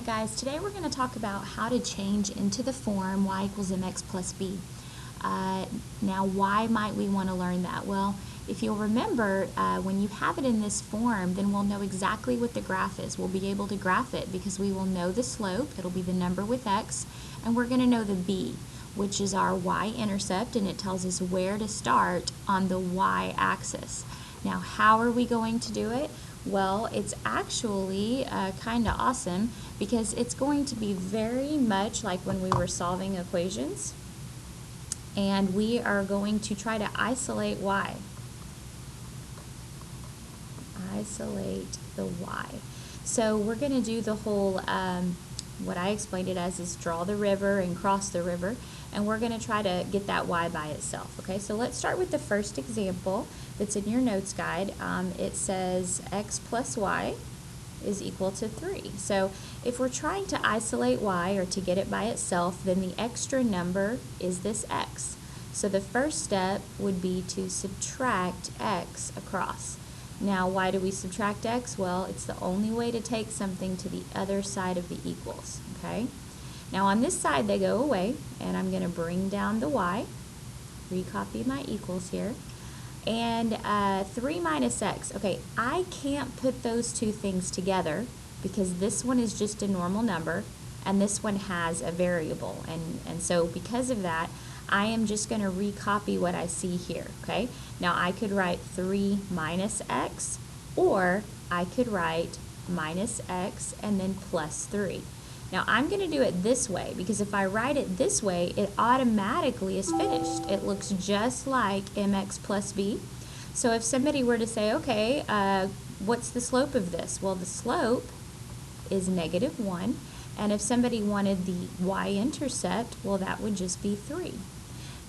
Alright guys, today we're going to talk about how to change into the form y equals mx plus b. Now why might we want to learn that? Well, if you'll remember, when you have it in this form, then we'll know exactly what the graph is. We'll be able to graph it because we will know the slope, it'll be the number with x, and we're going to know the b, which is our y-intercept, and it tells us where to start on the y-axis. Now how are we going to do it? Well, it's actually kind of awesome because it's going to be very much like when we were solving equations, and we are going to try to isolate y. Isolate the y. So we're going to do the whole, what I explained it as is draw the river and cross the river, and we're going to try to get that y by itself. Okay, so let's start with the first example that's in your notes guide. It says x plus y is equal to 3. So if we're trying to isolate y or to get it by itself, then the extra number is this x. So the first step would be to subtract x across. Now why do we subtract x? Well, it's the only way to take something to the other side of the equals. Okay. Now on this side they go away, and I'm going to bring down the y, recopy my equals here, and 3 minus x. Okay, I can't put those two things together because this one is just a normal number and this one has a variable, and so because of that I am just going to recopy what I see here. Okay, now I could write 3 minus x, or I could write minus x and then plus 3. Now I'm going to do it this way because if I write it this way, it automatically is finished. It looks just like mx plus b. So if somebody were to say, okay, what's the slope of this? Well, the slope is -1. And if somebody wanted the y-intercept, well, that would just be 3.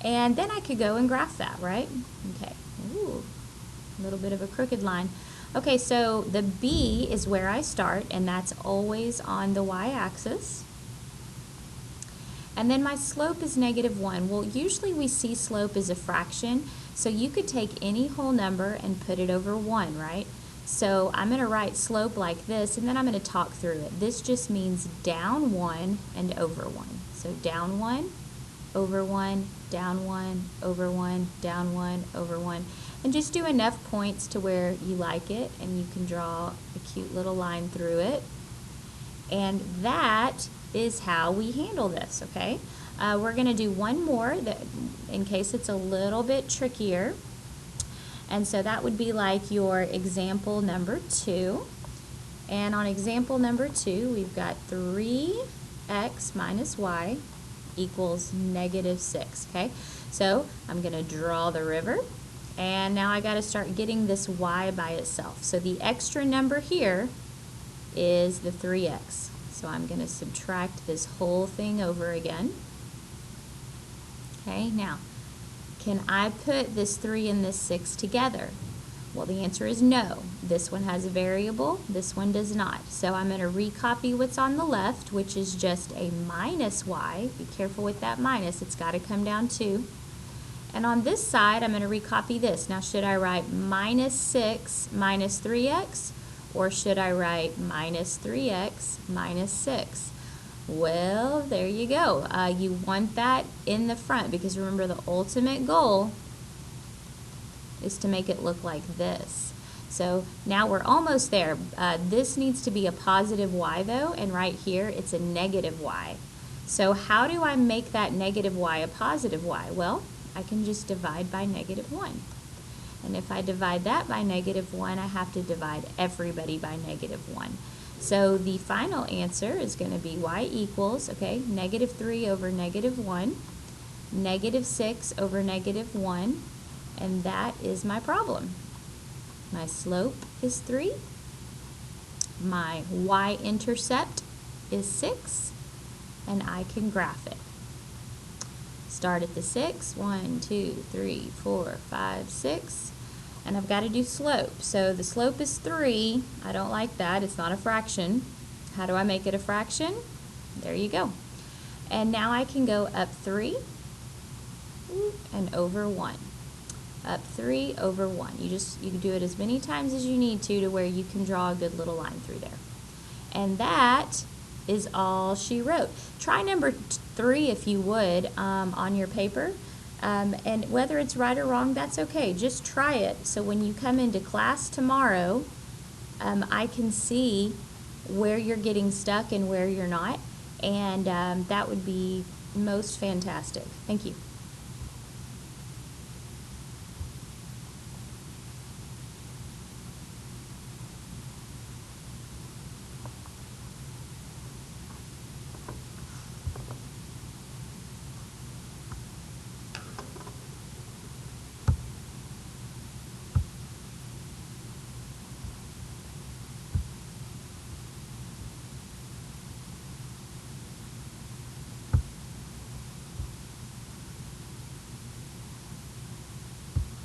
And then I could go and graph that, right? Okay. Ooh, a little bit of a crooked line. Okay, so the b is where I start, and that's always on the y-axis. And then my slope is -1. Well, usually we see slope as a fraction, so you could take any whole number and put it over 1, right? So I'm going to write slope like this, and then I'm going to talk through it. This just means down 1 and over 1. So down 1, over 1, down 1, over 1, down 1, over 1. And just do enough points to where you like it, and you can draw a cute little line through it. And that is how we handle this, okay? We're going to do one more that, in case it's a little bit trickier. And so that would be like your example number 2. And on example number 2, we've got 3x minus y equals -6, okay? So I'm going to draw the river. And now I got to start getting this y by itself. So the extra number here is the 3x. So I'm going to subtract this whole thing over again. Okay, now, can I put this 3 and this 6 together? Well, the answer is no. This one has a variable, this one does not. So I'm going to recopy what's on the left, which is just a minus y. Be careful with that minus, it's got to come down too. And on this side, I'm going to recopy this. Now, should I write -6 minus 3x, or should I write minus 3x minus 6? Well, there you go. You want that in the front because remember, the ultimate goal is to make it look like this. So now we're almost there. This needs to be a positive y though, and right here it's a negative y. So how do I make that negative y a positive y? Well, I can just divide by -1. And if I divide that by -1, I have to divide everybody by -1. So the final answer is going to be y equals, okay, -3 over -1, -6 over -1, and that is my problem. My slope is 3, my y-intercept is 6, and I can graph it. Start at the 6, 1, 2, 3, 4, 5, 6, and I've got to do slope. So the slope is 3. I don't like that. It's not a fraction. How do I make it a fraction? There you go. And now I can go up 3 and over 1. Up 3 over 1. You can do it as many times as you need to where you can draw a good little line through there. And that is all she wrote. Try number 3 if you would on your paper. And whether it's right or wrong, that's okay. Just try it. So when you come into class tomorrow, I can see where you're getting stuck and where you're not. And that would be most fantastic. Thank you.